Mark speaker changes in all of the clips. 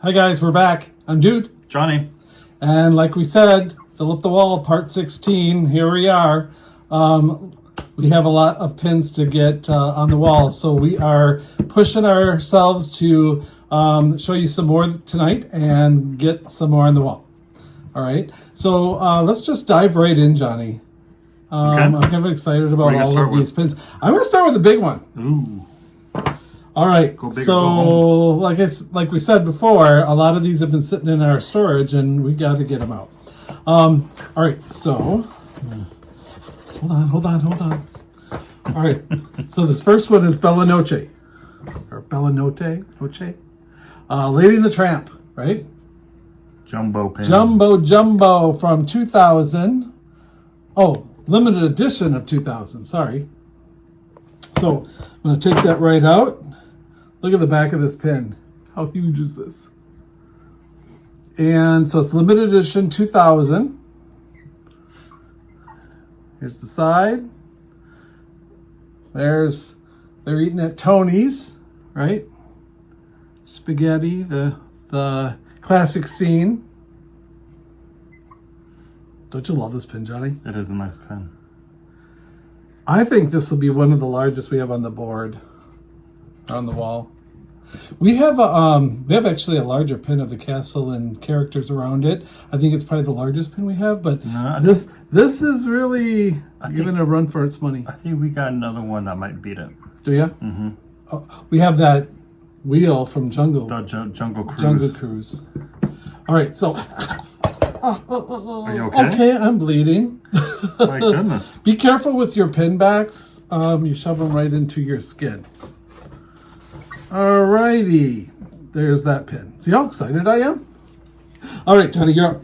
Speaker 1: Hi guys, we're back. I'm Dude.
Speaker 2: Johnny.
Speaker 1: And like we said, fill up the wall, part 16. Here we are. We have a lot of pins to get on the wall, so we are pushing ourselves to show you some more tonight and get some more on the wall. All right, so let's just dive right in, Johnny.
Speaker 2: Okay.
Speaker 1: I'm kind of excited about all of these pins. I'm going to start with the big one.
Speaker 2: Ooh.
Speaker 1: All right,
Speaker 2: Go big or
Speaker 1: so
Speaker 2: go home.
Speaker 1: like we said before, a lot of these have been sitting in our storage, and we got to get them out. All right, so hold on. All right, so this first one is Bella Noche, or Bella Noche, Lady and the Tramp, right?
Speaker 2: Jumbo pin.
Speaker 1: Jumbo from 2000. Oh, limited edition of 2000. Sorry. So I'm going to take that right out. Look at the back of this pin. How huge is this? And so it's limited edition 2000. Here's the side. They're eating at Tony's, right? Spaghetti, the classic scene. Don't you love this pin, Johnny?
Speaker 2: It is a nice pin.
Speaker 1: I think this will be one of the largest we have on the board, on the wall. We have actually a larger pin of the castle and characters around it. I think it's probably the largest pin we have, but
Speaker 2: No,
Speaker 1: this is really giving a run for its money.
Speaker 2: I think we got another one that might beat it.
Speaker 1: Do you?
Speaker 2: Mm-hmm.
Speaker 1: Oh, we have that wheel from Jungle
Speaker 2: Jungle Cruise.
Speaker 1: Jungle Cruise. All right, so.
Speaker 2: Are you okay?
Speaker 1: Okay, I'm bleeding.
Speaker 2: My goodness.
Speaker 1: Be careful with your pin backs. You shove them right into your skin. Alrighty. There's that pin. See how excited I am? All right, Johnny, you're up.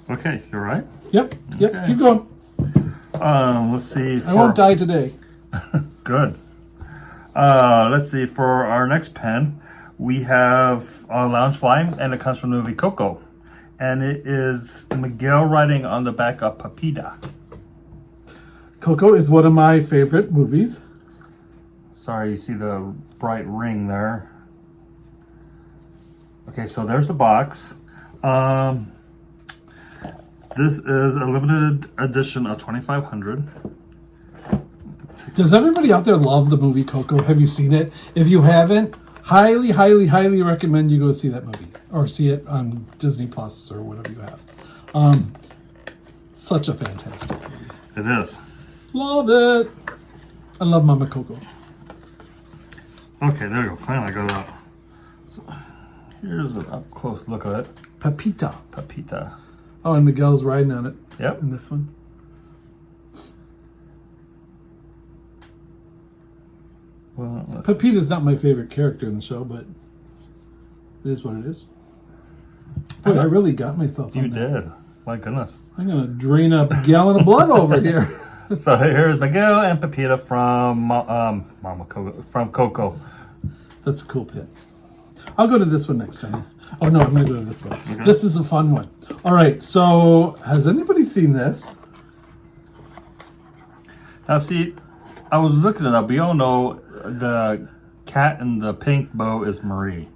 Speaker 2: Okay, you're right.
Speaker 1: Yep,
Speaker 2: Okay.
Speaker 1: keep going.
Speaker 2: Let's see.
Speaker 1: I won't die today.
Speaker 2: Good. Let's see. For our next pen, we have Loungefly, and it comes from the movie Coco. And it is Miguel writing on the back of Pepita.
Speaker 1: Coco is one of my favorite movies.
Speaker 2: Sorry, you see the bright ring there. Okay, so there's the box. This is a limited edition of 2500.
Speaker 1: Does everybody out there love the movie Coco? Have you seen it? If you haven't, highly, highly, highly recommend you go see that movie. Or see it on Disney Plus or whatever you have. Such a fantastic movie.
Speaker 2: It is.
Speaker 1: Love it. I love Mama Coco.
Speaker 2: Okay, there you go. Finally, I got it out. So, here's an up close look at it.
Speaker 1: Pepita.
Speaker 2: Pepita.
Speaker 1: Oh, and Miguel's riding on it.
Speaker 2: Yep.
Speaker 1: In this one.
Speaker 2: Well,
Speaker 1: Pepita's not my favorite character in the show, but it is what it is. Boy, I really got myself on
Speaker 2: you
Speaker 1: that.
Speaker 2: did. My goodness.
Speaker 1: I'm going to drain a gallon of blood over here.
Speaker 2: So here's Miguel and Pepita from Mama Coco, from Coco.
Speaker 1: That's a cool pin. I'll go to this one next, Johnny. Oh, no, I'm going to go to this one.
Speaker 2: Okay.
Speaker 1: This is a fun one. All right, so has anybody seen this?
Speaker 2: Now, see, I was looking it up. We all know the cat in the pink bow is Marie.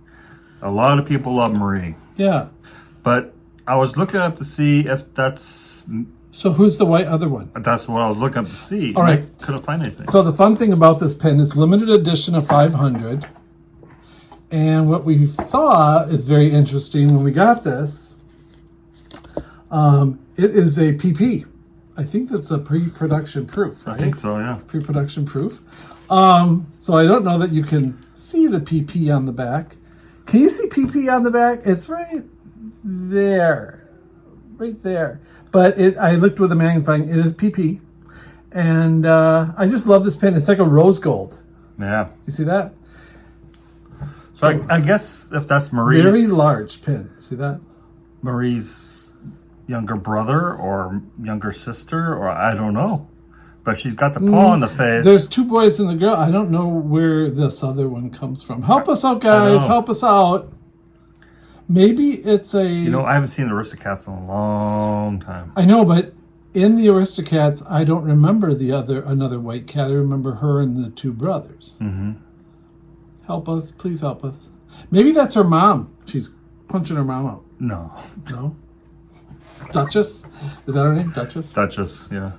Speaker 2: A lot of people love Marie.
Speaker 1: Yeah.
Speaker 2: But I was looking up to see if that's...
Speaker 1: So who's the white other one?
Speaker 2: That's what I was looking up to see.
Speaker 1: All right.
Speaker 2: I couldn't find anything.
Speaker 1: So the fun thing about this pen is limited edition of 500. And what we saw is very interesting when we got this. It is a PP. I think that's a pre-production proof, right?
Speaker 2: I think so, yeah.
Speaker 1: Pre-production proof. So I don't know that you can see the PP on the back. Can you see PP on the back? It's right there. Right there. But I looked with a magnifying. It is PP. And I just love this pen. It's like a rose gold.
Speaker 2: Yeah.
Speaker 1: You see that?
Speaker 2: So I guess if that's Marie's...
Speaker 1: Very large pin. See that?
Speaker 2: Marie's younger brother or younger sister, or I don't know. But she's got the paw on the face.
Speaker 1: There's two boys and the girl. I don't know where this other one comes from. Help us out, guys. Help us out. Maybe it's a...
Speaker 2: You know, I haven't seen the Aristocats in a long time.
Speaker 1: I know, but in the Aristocats, I don't remember another white cat. I remember her and the two brothers.
Speaker 2: Mm-hmm.
Speaker 1: Help us. Please help us. Maybe that's her mom. She's punching her mom out.
Speaker 2: No.
Speaker 1: No? Duchess? Is that her name? Duchess?
Speaker 2: Duchess, yeah.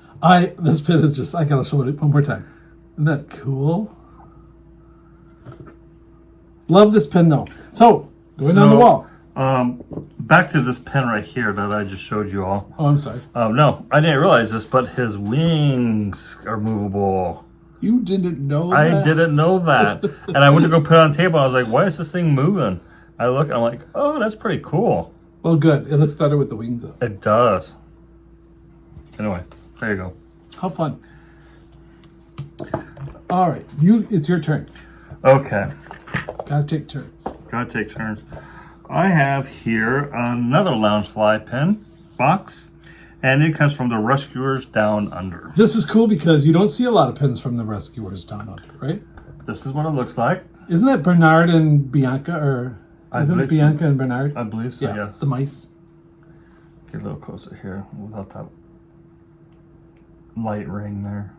Speaker 1: This pin is just, I gotta show it one more time. Isn't that cool? Love this pin though. So, going on the wall.
Speaker 2: Back to this pen right here that I just showed you all.
Speaker 1: Oh, I'm sorry.
Speaker 2: No, I didn't realize this, but his wings are movable.
Speaker 1: You didn't know that?
Speaker 2: I didn't know that. And I went to go put it on the table. I was like, why is this thing moving? I look, I'm like, oh, that's pretty cool.
Speaker 1: Well, good. It looks better with the wings up.
Speaker 2: It does. Anyway, there you go.
Speaker 1: How fun. All right. It's your turn.
Speaker 2: Okay.
Speaker 1: Gotta take turns.
Speaker 2: Gotta take turns. I have here another Loungefly pen box, and it comes from the Rescuers Down Under.
Speaker 1: This is cool because you don't see a lot of pins from the Rescuers Down Under, right?
Speaker 2: This is what it looks like.
Speaker 1: Isn't that Bernard and Bianca, or isn't it Bianca and Bernard?
Speaker 2: I believe so, yes.
Speaker 1: The mice.
Speaker 2: Get a little closer here without that light ring there.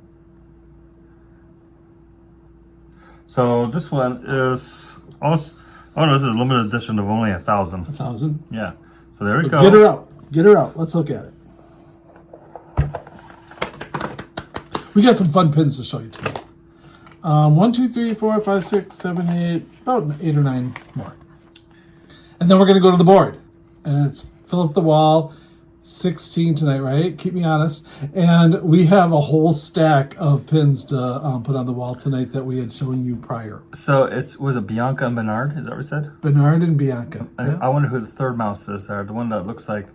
Speaker 2: So this one is also, oh no, this is a limited edition of only 1,000.
Speaker 1: 1,000?
Speaker 2: Yeah. So there we go.
Speaker 1: Get her out. Get her out. Let's look at it. We got some fun pins to show you today. 1, 2, 3, 4, 5, 6, 7, 8, about 8 or 9 more. And then we're going to go to the board. And it's Philip the Wall, 16 tonight, right? Keep me honest. And we have a whole stack of pins to put on the wall tonight that we had shown you prior.
Speaker 2: So was it Bianca and Bernard? Is that what you said?
Speaker 1: Bernard and Bianca.
Speaker 2: I wonder who the third mouse is there. The one that looks like,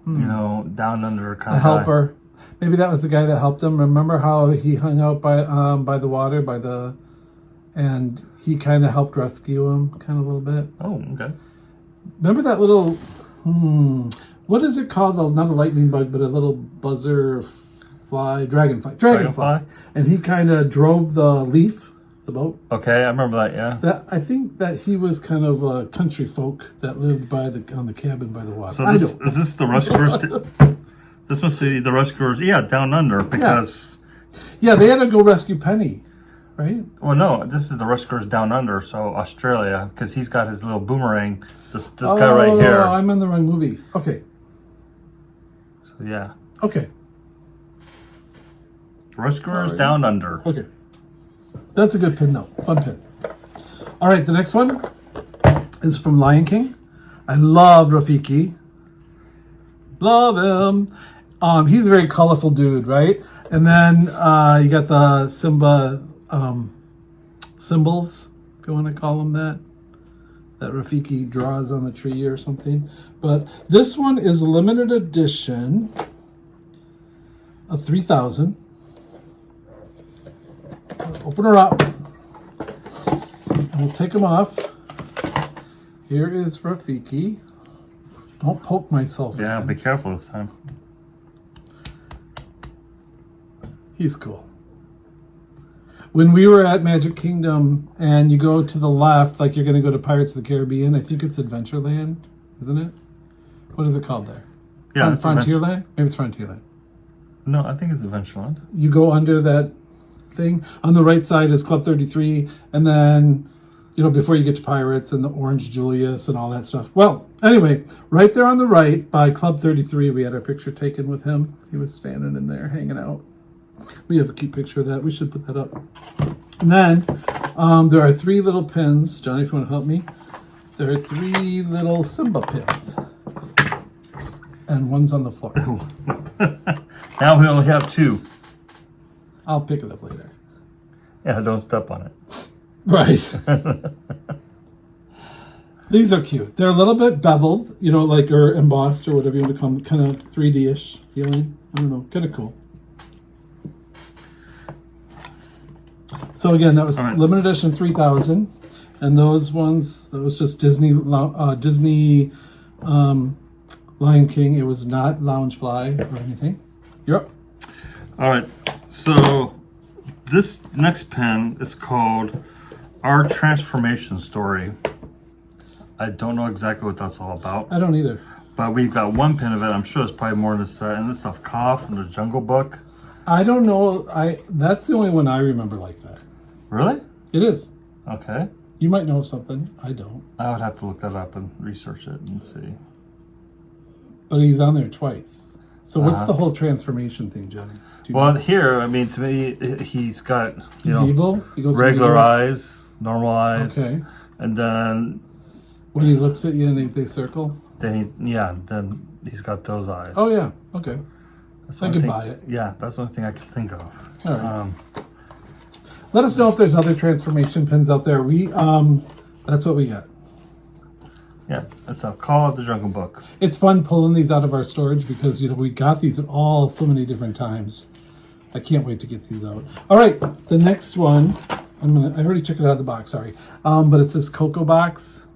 Speaker 2: you know, down under kind
Speaker 1: a
Speaker 2: of
Speaker 1: helper. Maybe that was the guy that helped him. Remember how he hung out by the water, and he kind of helped rescue him, kind of a little bit.
Speaker 2: Oh, okay.
Speaker 1: Remember that little, what is it called? Not a lightning bug, but a little buzzer fly, dragonfly. And he kind of drove the leaf, the boat.
Speaker 2: Okay, I remember that. Yeah.
Speaker 1: I think that he was kind of a country folk that lived on the cabin by the water.
Speaker 2: So is this the Rescuers? This must be the Rescuers, Down Under, because...
Speaker 1: Yeah, they had to go rescue Penny, right?
Speaker 2: Well, no, this is the Rescuers Down Under, so Australia, because he's got his little boomerang, this guy right here.
Speaker 1: Oh, I'm in the wrong movie. Okay.
Speaker 2: So, yeah.
Speaker 1: Okay.
Speaker 2: Rescuers Down Under.
Speaker 1: Okay. That's a good pin, though. Fun pin. All right, the next one is from Lion King. I love Rafiki. Love him. He's a very colorful dude, right? And then you got the Simba symbols, if you want to call them that Rafiki draws on the tree or something. But this one is a limited edition of 3,000. Open her up. We'll take them off. Here is Rafiki. Don't poke myself.
Speaker 2: Yeah,
Speaker 1: again.
Speaker 2: Be careful this time.
Speaker 1: He's cool. When we were at Magic Kingdom and you go to the left, like you're going to go to Pirates of the Caribbean, I think it's Adventureland, isn't it? What is it called there?
Speaker 2: Yeah,
Speaker 1: Frontierland? Maybe it's Frontierland.
Speaker 2: No, I think it's Adventureland.
Speaker 1: You go under that thing. On the right side is Club 33, and then, before you get to Pirates and the Orange Julius and all that stuff. Well, anyway, right there on the right by Club 33, we had our picture taken with him. He was standing in there hanging out. We have a cute picture of that. We should put that up. And then there are 3 little pins. Johnny, if you want to help me. There are 3 little Simba pins. And one's on the floor.
Speaker 2: Now we only have 2.
Speaker 1: I'll pick it up later.
Speaker 2: Yeah, don't step on it.
Speaker 1: Right. These are cute. They're a little bit beveled, or embossed or whatever you want to call them. Kind of 3D-ish feeling. I don't know. Kind of cool. So again, that was limited edition 3,000, and those ones, that was just Disney Lion King. It was not Loungefly or anything. You're up.
Speaker 2: All right. So this next pen is called Our Transformation Story. I don't know exactly what that's all about.
Speaker 1: I don't either.
Speaker 2: But we've got 1 pin of it. I'm sure it's probably more in this set. And this stuff, Koff from the Jungle Book.
Speaker 1: I don't know. That's the only one I remember like that.
Speaker 2: Really?
Speaker 1: It is.
Speaker 2: Okay.
Speaker 1: You might know of something. I don't.
Speaker 2: I would have to look that up and research it and see.
Speaker 1: But he's on there twice. So what's the whole transformation thing, Johnny?
Speaker 2: Well, here, I mean, to me, he's got,
Speaker 1: he's evil? He goes
Speaker 2: regular eyes, normal eyes.
Speaker 1: Okay.
Speaker 2: And then...
Speaker 1: When he looks at you and they circle?
Speaker 2: Then he's got those eyes.
Speaker 1: Oh, yeah. Okay. I can buy it.
Speaker 2: Yeah, that's the only thing I can think of.
Speaker 1: All right. Let us know if there's other transformation pins out there. That's what we got.
Speaker 2: Yeah, it's a Call of the Jungle Book.
Speaker 1: It's fun pulling these out of our storage because, we got these at so many different times. I can't wait to get these out. All right, the next one, I already took it out of the box, sorry. But it's this Coco box,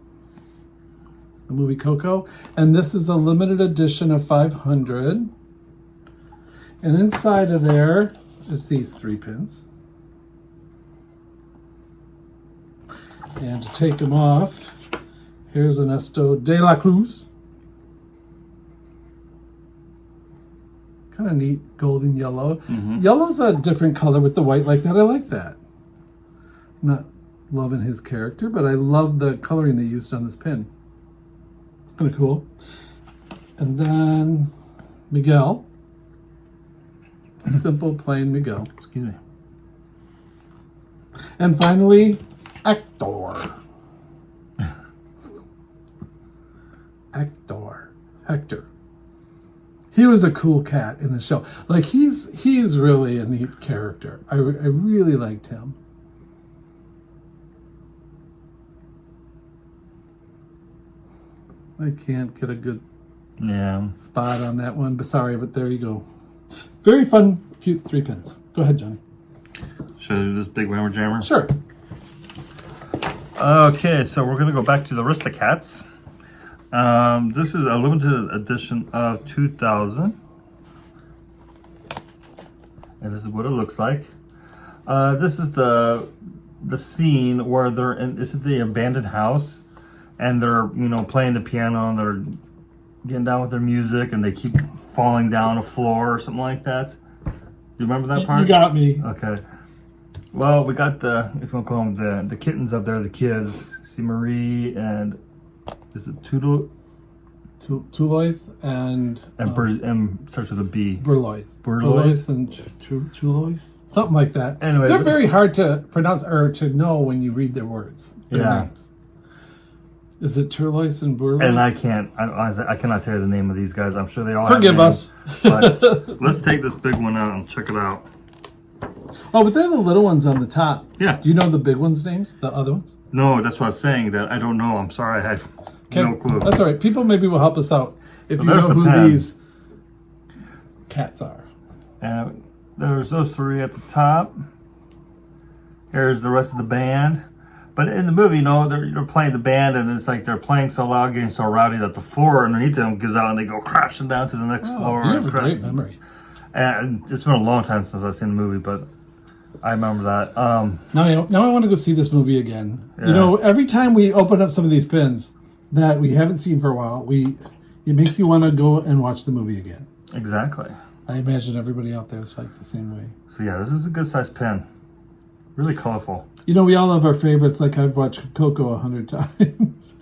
Speaker 1: the movie Coco. And this is a limited edition of 500. And inside of there is these 3 pins. And to take them off, here's Ernesto de la Cruz. Kind of neat golden yellow. Yellow's a different color with the white like that. I like that. I'm not loving his character, but I love the coloring they used on this pin. Kind of cool. And then Miguel. Simple, plain Miguel.
Speaker 2: Excuse me.
Speaker 1: And finally, Hector. Hector. He was a cool cat in the show. Like, he's really a neat character. I really liked him. I can't get a good spot on that one, but sorry, but there you go. Very fun, cute 3 pins. Go ahead, Johnny.
Speaker 2: Should I do this big Whammer Jammer?
Speaker 1: Sure.
Speaker 2: Okay, so we're going to go back to the Aristocats. This is a limited edition of 2000. And this is what it looks like. This is the scene where they're in, is it the abandoned house? And they're, playing the piano and they're getting down with their music and they keep falling down a floor or something like that. Do you remember that part?
Speaker 1: You got me.
Speaker 2: Okay. Well, we got if you want to call them the kittens up there, the kids. See Marie and is it Tulois
Speaker 1: and
Speaker 2: starts with a B.
Speaker 1: Burlois and Tulois, something like that.
Speaker 2: Anyway,
Speaker 1: they're very hard to pronounce or to know when you read their words. Their names. Is it Turlois and Burlois?
Speaker 2: And I cannot tell you the name of these guys. I'm sure they all
Speaker 1: forgive us.
Speaker 2: But let's take this big one out and check it out.
Speaker 1: Oh, but they're the little ones on the top.
Speaker 2: Yeah.
Speaker 1: Do you know the big ones' names? The other ones?
Speaker 2: No, that's what I was saying. That I don't know. I'm sorry. I have no clue.
Speaker 1: That's all right. People maybe will help us out if you know who these cats are.
Speaker 2: And there's those 3 at the top. Here's the rest of the band. But in the movie, they're playing the band, and it's like they're playing so loud, getting so rowdy that the floor underneath them gives out, and they go crashing down to the next floor.
Speaker 1: You have a great memory.
Speaker 2: And it's been a long time since I've seen the movie, but I remember that.
Speaker 1: Now I want to go see this movie again.
Speaker 2: Yeah.
Speaker 1: Every time we open up some of these pins that we haven't seen for a while, it makes you want to go and watch the movie again.
Speaker 2: Exactly.
Speaker 1: I imagine everybody out there is like the same way.
Speaker 2: So yeah, this is a good sized pen. Really colorful.
Speaker 1: We all have our favorites. Like I've watched Coco 100 times.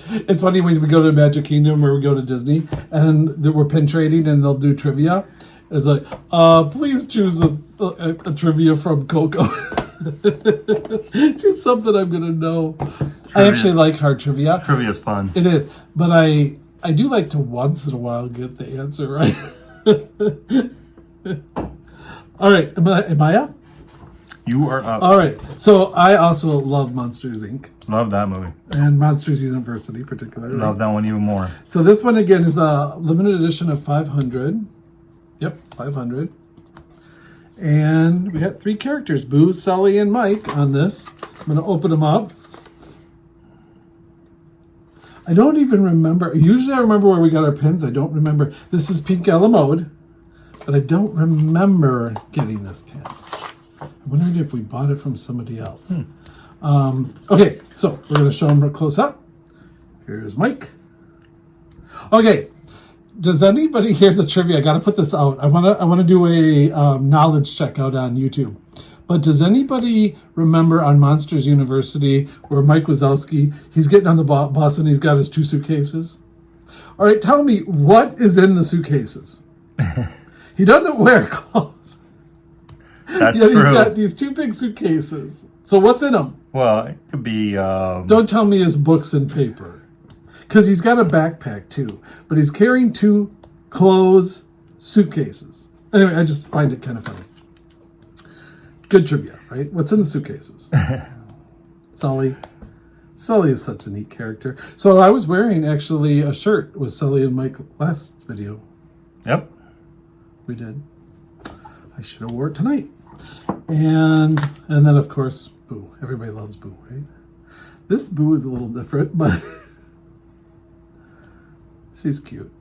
Speaker 1: It's funny when we go to Magic Kingdom or we go to Disney and we're pin trading and they'll do trivia. It's like, please choose a trivia from Coco. Choose something I'm going to know. Trivia. I actually like hard trivia.
Speaker 2: Trivia is fun.
Speaker 1: It is. But I do like to once in a while get the answer right. All right. Am I up?
Speaker 2: You are up.
Speaker 1: All right. So I also love Monsters, Inc.
Speaker 2: Love that movie.
Speaker 1: And Monsters University particularly.
Speaker 2: Love that one even more.
Speaker 1: So this one again is a limited edition of 500. Yep, 500. And we got 3 characters, Boo, Sully, and Mike on this. I'm going to open them up. I don't even remember. Usually I remember where we got our pins. I don't remember. This is Pink Ella Mode, but I don't remember getting this pin. I wondered if we bought it from somebody else. Okay, so we're going to show them close up. Here's Mike. Okay, does anybody, here's the trivia. I got to put this out. I want to do a knowledge check out on YouTube. But does anybody remember on Monsters University where Mike Wazowski, he's getting on the bus and he's got his 2 suitcases? All right, tell me, what is in the suitcases? He doesn't wear clothes.
Speaker 2: That's
Speaker 1: He's
Speaker 2: true.
Speaker 1: got these 2 big suitcases. So what's in them?
Speaker 2: Well, it could be...
Speaker 1: Don't tell me his books and paper. Because he's got a backpack too. But he's carrying 2 clothes suitcases. Anyway, I just find it kind of funny. Good trivia, right? What's in the suitcases? Sully. Sully is such a neat character. So I was wearing actually a shirt with Sully and Mike last video.
Speaker 2: Yep.
Speaker 1: We did. I should have wore it tonight. And then of course, Boo. Everybody loves Boo, right? This Boo is a little different, but she's cute.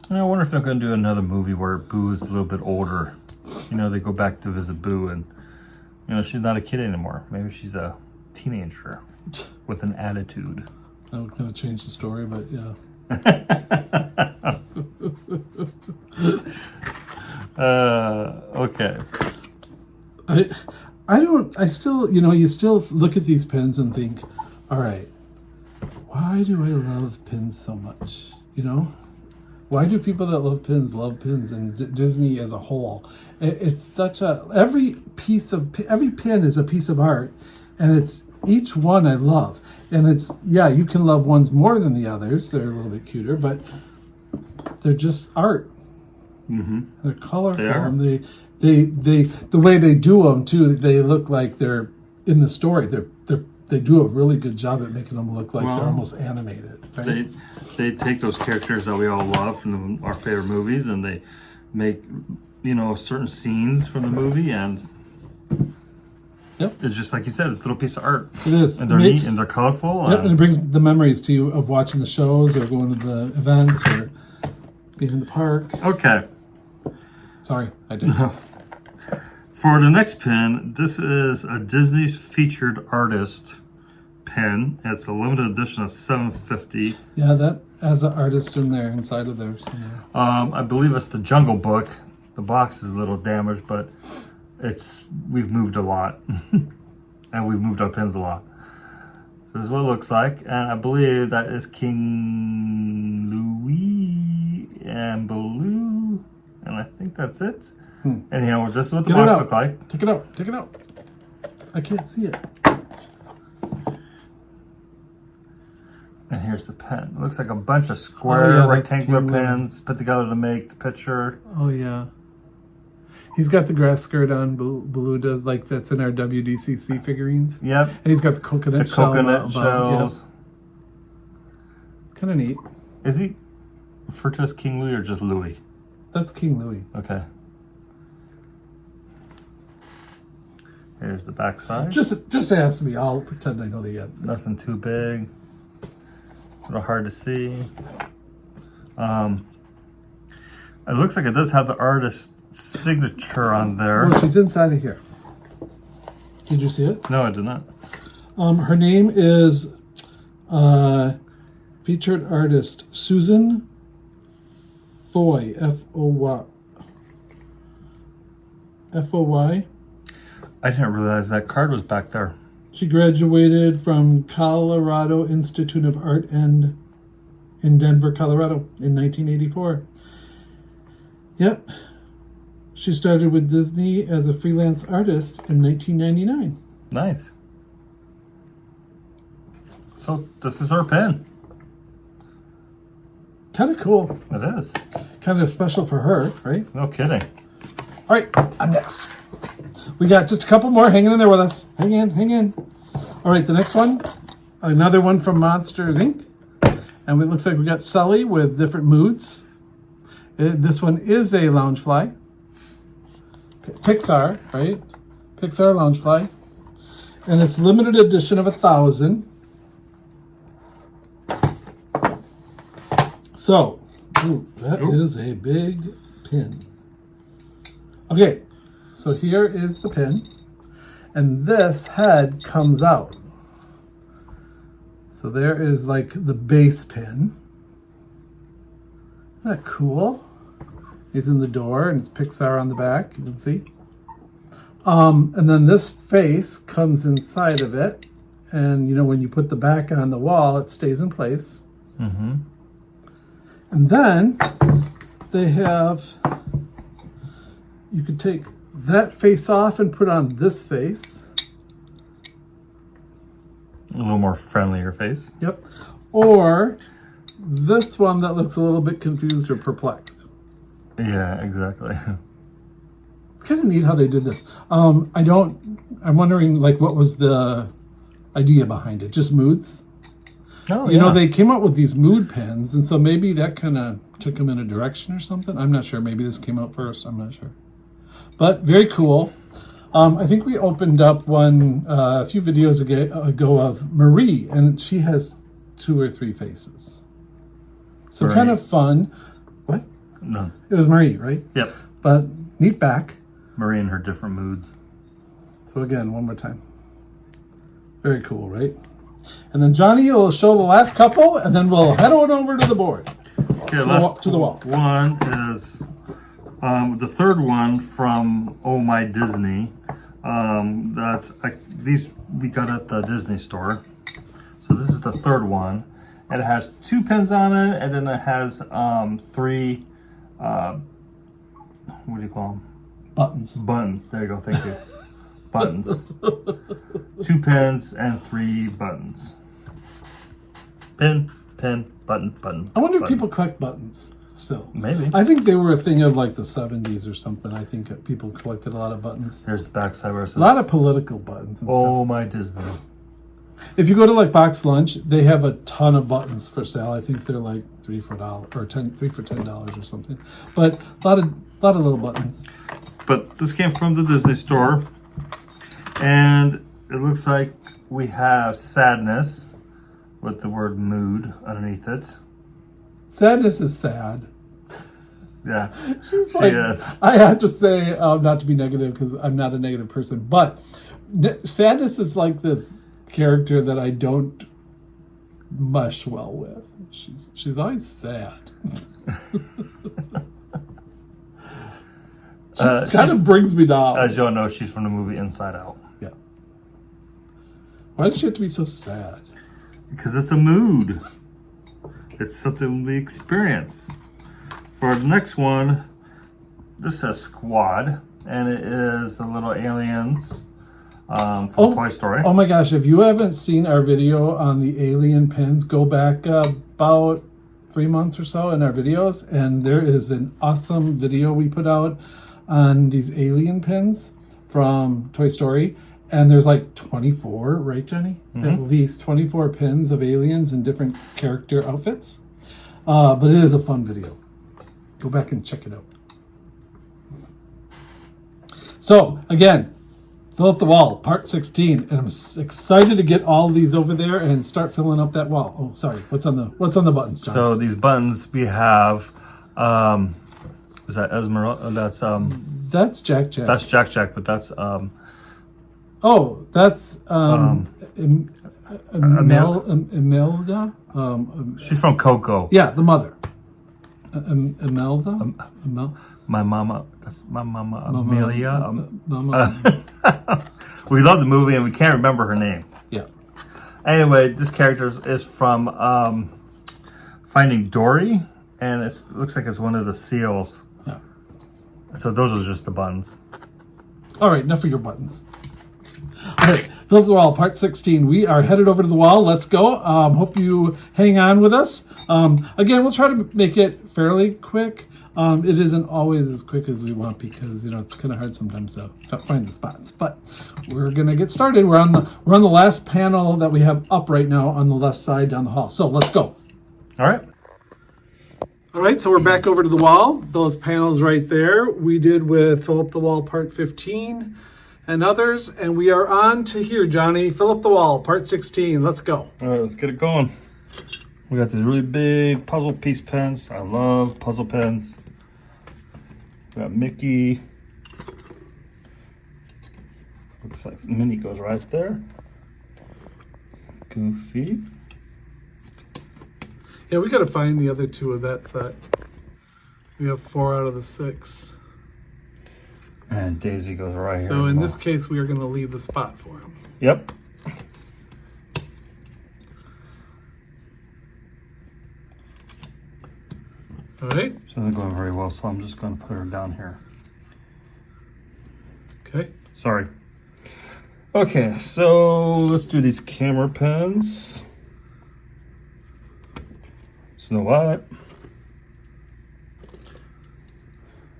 Speaker 2: I wonder if they're going to do another movie where Boo is a little bit older. You know, they go back to visit Boo and, you know, she's not a kid anymore. Maybe she's a teenager with an attitude.
Speaker 1: I was going to change the story, but yeah.
Speaker 2: Okay.
Speaker 1: I still, you still look at these pins and think, all right, why do I love pins so much? Why do people that love pins and Disney as a whole? It's such every pin is a piece of art, and it's each one I love. And it's, you can love ones more than the others. They're a little bit cuter, but they're just art.
Speaker 2: Mm-hmm.
Speaker 1: They're colorful.
Speaker 2: They are.
Speaker 1: And they the way they do them too, they look like they're in the story. They do a really good job at making them look like they're almost animated. Right?
Speaker 2: They take those characters that we all love from our favorite movies, and they make certain scenes from the movie, and it's just like you said, it's a little piece of art.
Speaker 1: It is,
Speaker 2: and they're neat and they're colorful.
Speaker 1: Yep, and it brings the memories to you of watching the shows or going to the events or being in the parks.
Speaker 2: Okay.
Speaker 1: Sorry, I did.
Speaker 2: For the next pin, this is a Disney featured artist pin. It's a limited edition of 750.
Speaker 1: Yeah, that has an artist in there, inside of there somewhere.
Speaker 2: I believe it's the Jungle Book. The box is a little damaged, but we've moved a lot. And we've moved our pins a lot. This is what it looks like. And I believe that is King Louis and Baloo. And I think that's it. Anyhow, this is what the box looks like.
Speaker 1: Take it out. Take it out. I can't see it.
Speaker 2: And here's the pen. It looks like a bunch of square rectangular
Speaker 1: cute.
Speaker 2: pins put together to make the picture.
Speaker 1: Oh, yeah. He's got the grass skirt on, Baloo does, like that's in our WDCC figurines.
Speaker 2: Yep.
Speaker 1: And he's got the coconut
Speaker 2: shells.
Speaker 1: Kind of neat.
Speaker 2: Is he referred to as King Louis or just Louis?
Speaker 1: That's King Louis.
Speaker 2: Okay. Here's the back side.
Speaker 1: Just ask me. I'll pretend I know the answer.
Speaker 2: Nothing too big. A little hard to see. It looks like it does have the artist's signature on there.
Speaker 1: Well, she's inside of here. Did you see it?
Speaker 2: No, I did not.
Speaker 1: Her name is featured artist Susan Foy. F-O-Y. F-O-Y.
Speaker 2: I didn't realize that card was back there.
Speaker 1: She graduated from Colorado Institute of Art in Denver, Colorado in 1984. Yep. She started with Disney as a freelance artist in 1999.
Speaker 2: Nice. So this is her pen.
Speaker 1: Kind of cool.
Speaker 2: It is.
Speaker 1: Kind of special for her, right?
Speaker 2: No kidding.
Speaker 1: All right, I'm next. We got just a couple more hanging in there with us. Hang in. All right, the next one, another one from Monsters, Inc. And it looks like we got Sully with different moods. This one is a Loungefly. Pixar, right? Pixar Loungefly. And it's limited edition of 1,000. So, that is a big pin. Okay, so here is the pin. And this head comes out. So there is like the base pin. Isn't that cool? He's in the door and it's Pixar on the back, you can see. And then this face comes inside of it. And, you know, when you put the back on the wall, it stays in place.
Speaker 2: Mm-hmm.
Speaker 1: And then they have, you could take that face off and put on this face.
Speaker 2: A little more friendlier face.
Speaker 1: Yep. Or this one that looks a little bit confused or perplexed.
Speaker 2: Yeah, exactly.
Speaker 1: It's kind of neat how they did this. I'm wondering, like, what was the idea behind it? Just moods?
Speaker 2: Oh,
Speaker 1: You know, they came up with these mood pins, and so maybe that kind of took them in a direction or something. I'm not sure. Maybe this came out first. I'm not sure. But very cool. I think we opened up one a few videos ago of Marie, and she has 2 or 3 faces. So
Speaker 2: Marie.
Speaker 1: kind of fun. What?
Speaker 2: No.
Speaker 1: It was Marie, right?
Speaker 2: Yep.
Speaker 1: But neat back.
Speaker 2: Marie and her different moods.
Speaker 1: So again, one more time. Very cool, right? And then Johnny will show the last couple, and then we'll head on over to the board.
Speaker 2: Okay,
Speaker 1: to the wall.
Speaker 2: One is the third one from Oh My Disney. These we got at the Disney store. So this is the third one. And it has 2 pins on it, and then it has 3 what do you call them?
Speaker 1: Buttons.
Speaker 2: Buttons. There you go. Thank you. Buttons. 2 pins and 3 buttons. Pin, pin, button, button.
Speaker 1: I wonder if
Speaker 2: button.
Speaker 1: people collect buttons still.
Speaker 2: Maybe.
Speaker 1: I think they were a thing of like the 70s or something. I think people collected a lot of buttons.
Speaker 2: There's the back side where it says,
Speaker 1: A lot of political buttons and
Speaker 2: Oh
Speaker 1: stuff.
Speaker 2: My Disney.
Speaker 1: If you go to like Box Lunch, they have a ton of buttons for sale. I think they're like $3 for $10 or something. But a lot of little buttons.
Speaker 2: But this came from the Disney store. And it looks like we have sadness with the word mood underneath it.
Speaker 1: Sadness is sad.
Speaker 2: Yeah,
Speaker 1: She's
Speaker 2: she
Speaker 1: like,
Speaker 2: is.
Speaker 1: I have to say, not to be negative because I'm not a negative person, but sadness is like this character that I don't mush well with. She's always sad. She kind of brings me down.
Speaker 2: As you all know, she's from the movie Inside Out.
Speaker 1: Yeah. Why does she have to be so sad?
Speaker 2: Because it's a mood. It's something we experience. For the next one, this says Squad, and it is the little aliens from Toy Story.
Speaker 1: Oh my gosh, if you haven't seen our video on the alien pins, go back about 3 months or so in our videos, and there is an awesome video we put out on these alien pins from Toy Story. And there's like 24, right, Johnny?
Speaker 2: Mm-hmm.
Speaker 1: At least 24 pins of aliens in different character outfits. But it is a fun video. Go back and check it out. So, again, Fill Up the Wall, part 16. And I'm excited to get all these over there and start filling up that wall. Oh, sorry. What's on the buttons, John?
Speaker 2: So these buttons we have, is that Esmeralda?
Speaker 1: That's Jack Jack.
Speaker 2: That's Jack Jack, but that's
Speaker 1: Oh, that's Imelda.
Speaker 2: she's from Coco.
Speaker 1: Yeah, the mother. Imelda.
Speaker 2: My mama. That's my mama, Amelia.
Speaker 1: Mama.
Speaker 2: We love the movie and we can't remember her name.
Speaker 1: Yeah.
Speaker 2: Anyway, this character is from Finding Dory, and it looks like it's one of the seals.
Speaker 1: Yeah.
Speaker 2: So those are just the buttons.
Speaker 1: All right, enough of your buttons. All right, Fill Up the Wall, part 16. We are headed over to the wall. Let's go. Hope you hang on with us. Again, we'll try to make it fairly quick. It isn't always as quick as we want because it's kind of hard sometimes to find the spots. But we're gonna get started. We're on the last panel that we have up right now on the left side down the hall. So let's go.
Speaker 2: All right.
Speaker 1: All right, so we're back over to the wall. Those panels right there we did with Fill Up the Wall part 15 and others. And we are on to here, Johnny. Fill Up the Wall part 16. Let's go.
Speaker 2: All right, let's get it going. We got these really big puzzle piece pens. I love puzzle pens. We got Mickey. Looks like Minnie goes right there. Goofy.
Speaker 1: Yeah, we got to find the other 2 of that set. We have 4 out of the 6.
Speaker 2: And Daisy goes right here.
Speaker 1: So in this case, we are going to leave the spot for him.
Speaker 2: Yep.
Speaker 1: All right.
Speaker 2: So they're going very well, so I'm just going to put her down here.
Speaker 1: Okay.
Speaker 2: Sorry. Okay, so let's do these camera pins. Snow White.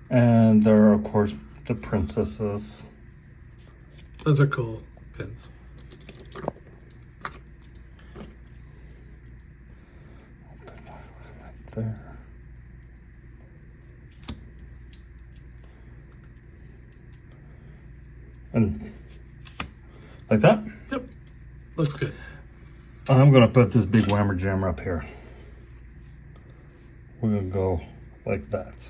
Speaker 2: And there are, of course, the princesses.
Speaker 1: Those are cool pins.
Speaker 2: Right there. And like that?
Speaker 1: Yep. Looks good.
Speaker 2: I'm going to put this big whammer jammer up here. We're going to go like that.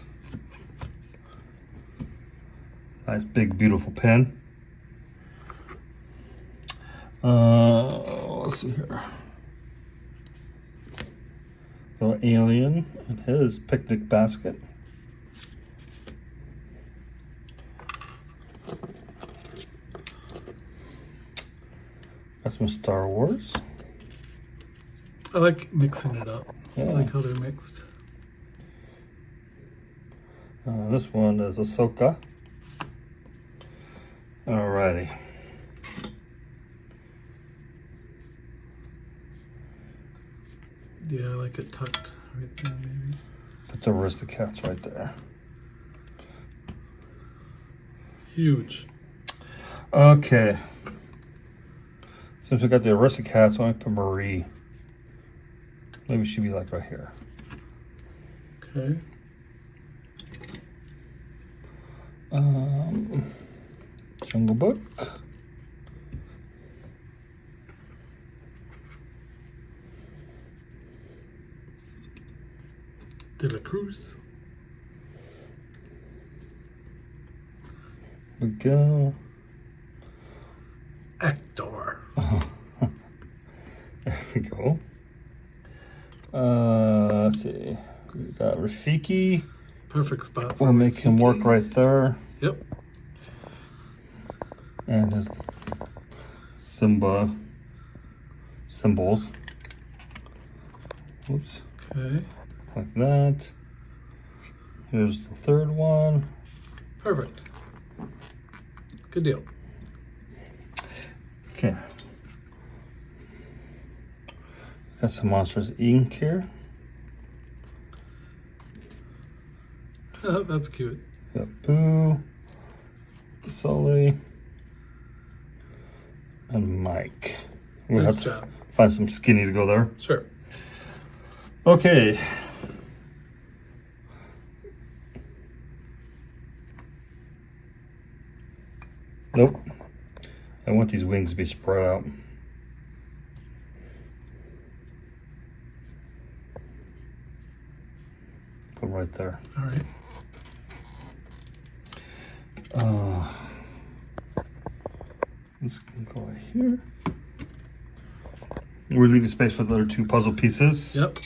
Speaker 2: Nice big beautiful pin. Let's see here. Little alien and his picnic basket. Got some Star Wars.
Speaker 1: I like mixing it up.
Speaker 2: Yeah.
Speaker 1: I like how they're mixed.
Speaker 2: This one is Ahsoka. Alrighty.
Speaker 1: Yeah, I like it tucked right there, maybe.
Speaker 2: Put the Aristocats right there.
Speaker 1: Huge.
Speaker 2: Okay. Since we got the Aristocats, I'm going to put Marie. Maybe she'd be like right here.
Speaker 1: Okay.
Speaker 2: Jungle Book.
Speaker 1: De La Cruz.
Speaker 2: Miguel.
Speaker 1: Hector.
Speaker 2: There we go. Let's see. We got Rafiki.
Speaker 1: Perfect spot. For
Speaker 2: We'll make him work right there.
Speaker 1: Yep.
Speaker 2: And his Simba symbols. Oops.
Speaker 1: Okay.
Speaker 2: Like that. Here's the third one.
Speaker 1: Perfect. Good deal.
Speaker 2: Okay. Got some Monsters Inc. here.
Speaker 1: That's cute.
Speaker 2: Got Boo, Sully, and Mike. We'll
Speaker 1: Nice
Speaker 2: have
Speaker 1: job.
Speaker 2: to find some skinny to go there.
Speaker 1: Sure.
Speaker 2: Okay. Nope. I want these wings to be spread out. Put right there.
Speaker 1: All right.
Speaker 2: This can go right here. We're leaving space for the other two puzzle pieces.
Speaker 1: Yep.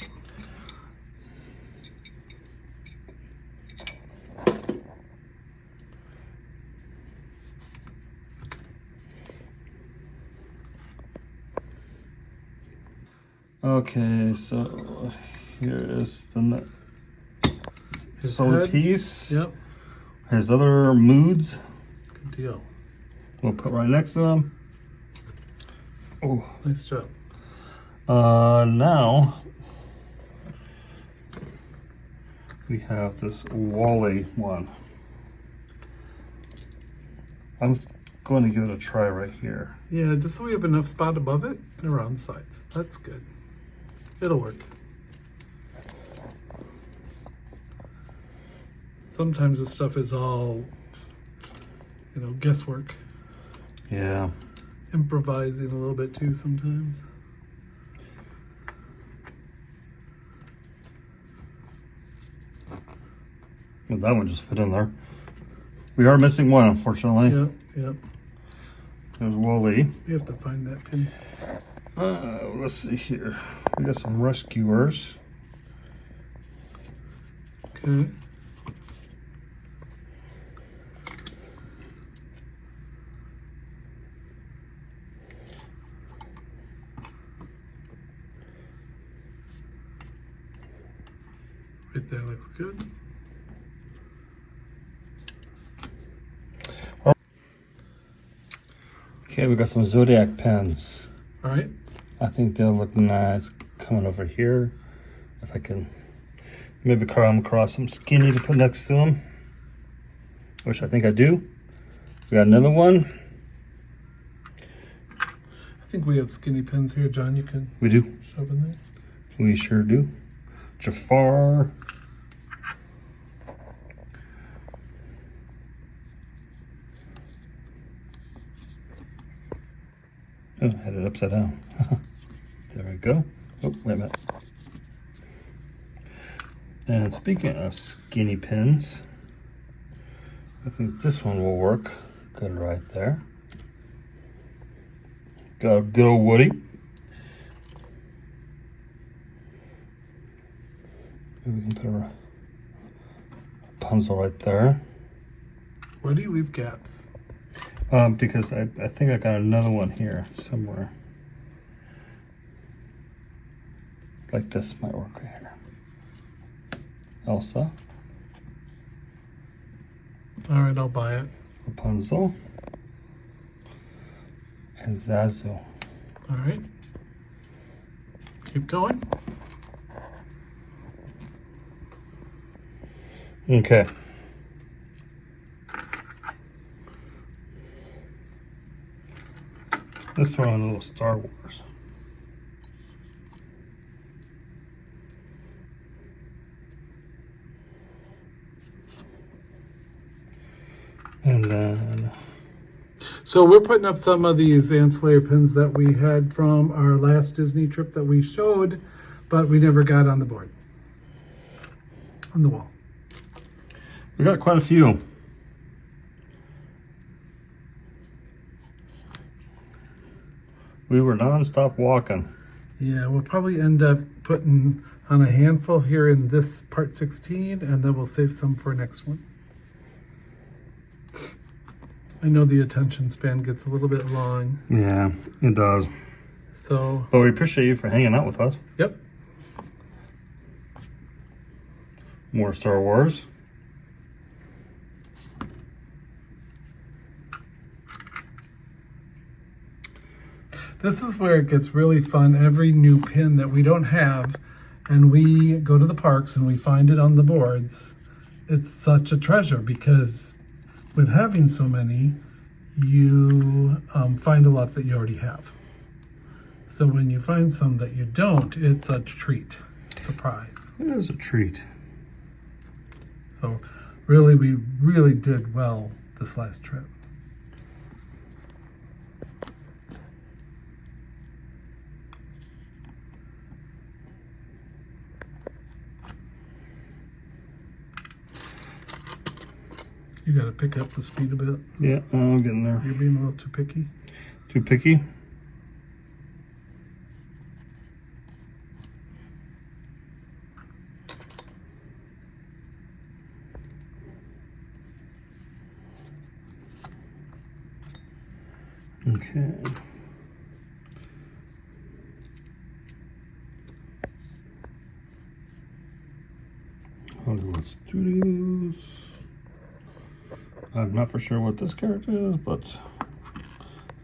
Speaker 2: Okay, so here is the
Speaker 1: His
Speaker 2: solar
Speaker 1: head.
Speaker 2: piece.
Speaker 1: Yep.
Speaker 2: His other moods.
Speaker 1: Good deal.
Speaker 2: We'll put right next to him. Oh.
Speaker 1: Nice job.
Speaker 2: Now we have this Wally one. I'm going to give it a try right here.
Speaker 1: Yeah, just so we have enough spot above it and around the sides. That's good. It'll work. Sometimes this stuff is all, guesswork.
Speaker 2: Yeah.
Speaker 1: Improvising a little bit too sometimes.
Speaker 2: Well, that one just fit in there. We are missing one, unfortunately.
Speaker 1: Yep, yep.
Speaker 2: There's Wally.
Speaker 1: We have to find that pin.
Speaker 2: Let's see here. We got some rescuers.
Speaker 1: Okay. Right there looks good.
Speaker 2: Okay, we got some Zodiac pens.
Speaker 1: All right.
Speaker 2: I think they'll look nice coming over here. If I can maybe come across some skinny to put next to them, which I think I do. We got another one.
Speaker 1: I think we have skinny pins here, John. You can
Speaker 2: We do.
Speaker 1: shove in there.
Speaker 2: We sure do. Jafar. Oh, I had it upside down. There we go. Oh, wait a minute. And speaking of skinny pins, I think this one will work good right there. Got a good old Woody. Maybe we can put a Rapunzel right there.
Speaker 1: Where do you leave gaps?
Speaker 2: Because I think I got another one here somewhere. Like this might work right here. Elsa.
Speaker 1: All right, I'll buy it.
Speaker 2: Rapunzel. And Zazu.
Speaker 1: All right. Keep going.
Speaker 2: Okay. Let's throw in a little Star Wars. And then
Speaker 1: So we're putting up some of these ancillary pins that we had from our last Disney trip that we showed, but we never got on the board, on the wall.
Speaker 2: we got quite a few. We were non-stop walking.
Speaker 1: Yeah, we'll probably end up putting on a handful here in this part 16, and then we'll save some for next one. I know the attention span gets a little bit long,
Speaker 2: Yeah, it does.
Speaker 1: so
Speaker 2: But we appreciate you for hanging out with us.
Speaker 1: yep.
Speaker 2: More Star Wars.
Speaker 1: This is where it gets really fun. Every new pin that we don't have, and we go to the parks and we find it on the boards, it's such a treasure because with having so many, you find a lot that you already have. So when you find some that you don't, it's a treat. It's a prize.
Speaker 2: It is a treat.
Speaker 1: So really, we really did well this last trip. You got to pick up the speed a bit.
Speaker 2: Yeah, I'm getting there.
Speaker 1: You're being a little too picky.
Speaker 2: Too picky? Okay. Hollywood Studios. I'm not for sure what this character is, but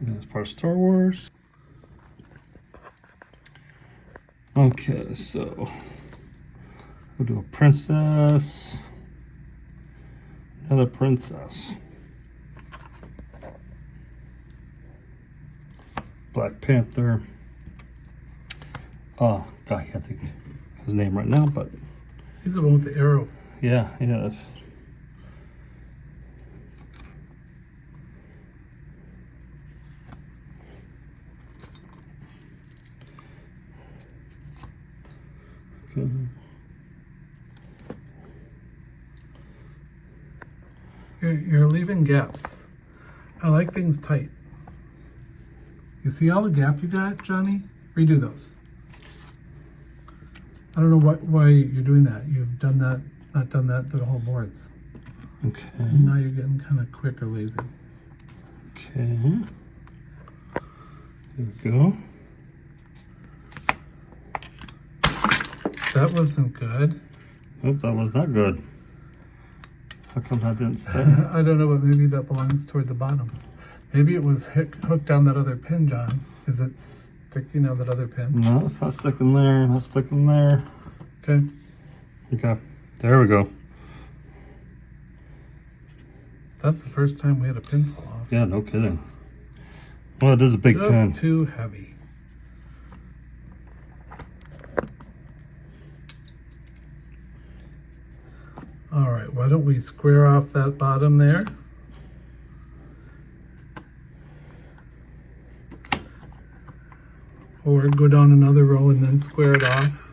Speaker 2: it's part of Star Wars. Okay, so we'll do a princess, another princess, Black Panther. Oh, God, I can't think of his name right now, but
Speaker 1: He's the one with the arrow.
Speaker 2: yeah, he is. Okay.
Speaker 1: You're leaving gaps. I like things tight. You see all the gap you got, Johnny? Redo those. I don't know why you're doing that. You've done that, not done that to the whole boards.
Speaker 2: Okay.
Speaker 1: And now you're getting kind of quick or lazy.
Speaker 2: Okay. Here we go.
Speaker 1: That wasn't good.
Speaker 2: Oh, that was not good. How come that didn't stay?
Speaker 1: I don't know, but maybe that belongs toward the bottom. Maybe it was hooked on that other pin, John. Is it sticking on that other pin?
Speaker 2: No, it's not sticking there. Not sticking there.
Speaker 1: Okay.
Speaker 2: Okay. There we go.
Speaker 1: That's the first time we had a pin fall off.
Speaker 2: Yeah, no kidding. Well, it is a big pin.
Speaker 1: Just too heavy. All right, why don't we square off that bottom there? Or go down another row and then square it off.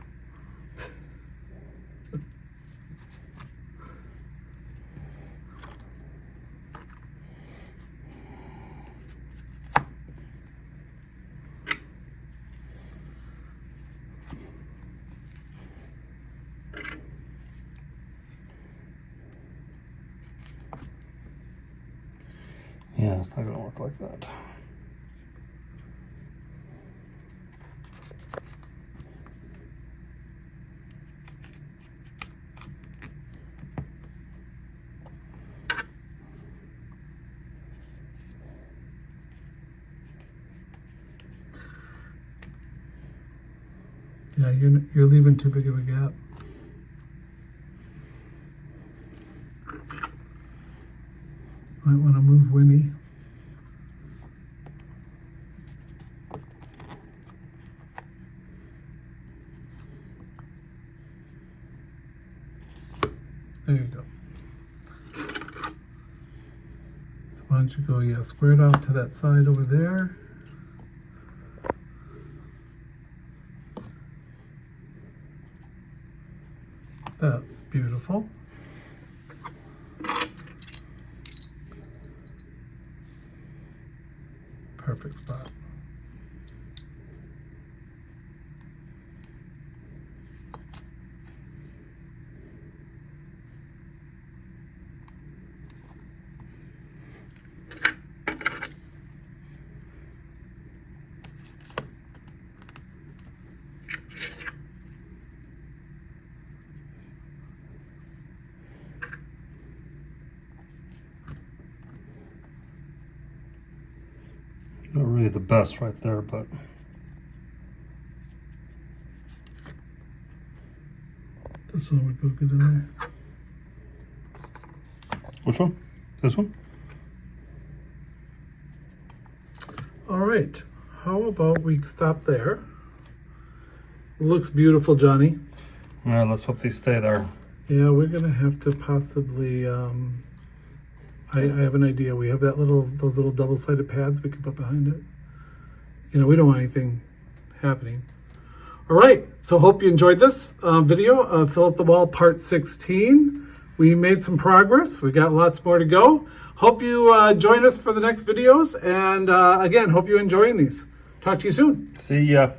Speaker 2: Yeah, it's not going to work like that.
Speaker 1: Yeah, you're leaving too big of a gap. Might want to move Winnie. There you go. So why don't you go, yeah, square it off to that side over there. That's beautiful. Perfect spot.
Speaker 2: Not really the best right there, but
Speaker 1: This one would go good in there.
Speaker 2: which one? This one?
Speaker 1: All right, how about we stop there? Looks beautiful, Johnny.
Speaker 2: Yeah, let's hope they stay there.
Speaker 1: Yeah, we're gonna have to possibly, I have an idea. We have those little double-sided pads we can put behind it. You know, we don't want anything happening. All right, so hope you enjoyed this video of Fill Up the Wall Part 16. We made some progress. We got lots more to go. Hope you join us for the next videos. And again, hope you're enjoying these. Talk to you soon.
Speaker 2: See ya.